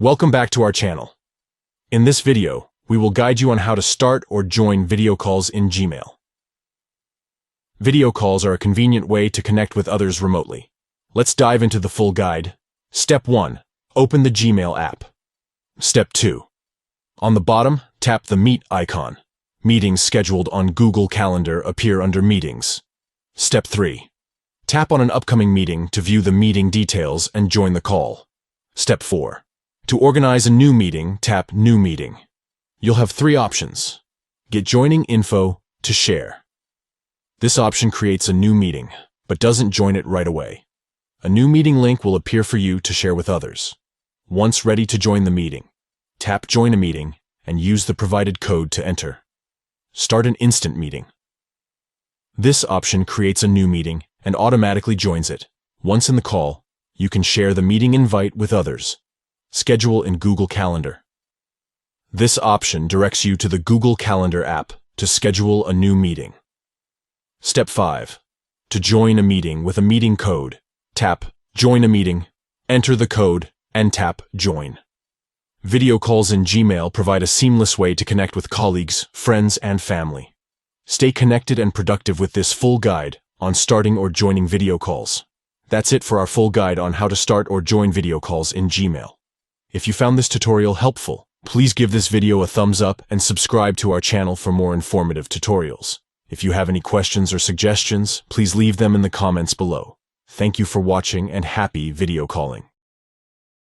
Welcome back to our channel. In this video, we will guide you on how to start or join video calls in Gmail. Video calls are a convenient way to connect with others remotely. Let's dive into the full guide. Step 1. Open the Gmail app. Step 2. On the bottom, tap the Meet icon. Meetings scheduled on Google Calendar appear under Meetings. Step 3. Tap on an upcoming meeting to view the meeting details and join the call. Step 4. To organize a new meeting, tap New Meeting. You'll have 3 options. Get joining info to share. This option creates a new meeting, but doesn't join it right away. A new meeting link will appear for you to share with others. Once ready to join the meeting, tap Join a Meeting and use the provided code to enter. Start an instant meeting. This option creates a new meeting and automatically joins it. Once in the call, you can share the meeting invite with others. Schedule in Google Calendar. This option directs you to the Google Calendar app to schedule a new meeting. Step 5. To join a meeting with a meeting code, tap Join a Meeting, enter the code, and tap Join. Video calls in Gmail provide a seamless way to connect with colleagues, friends, and family. Stay connected and productive with this full guide on starting or joining video calls. That's it for our full guide on how to start or join video calls in Gmail. If you found this tutorial helpful, please give this video a thumbs up and subscribe to our channel for more informative tutorials. If you have any questions or suggestions, please leave them in the comments below. Thank you for watching and happy video calling.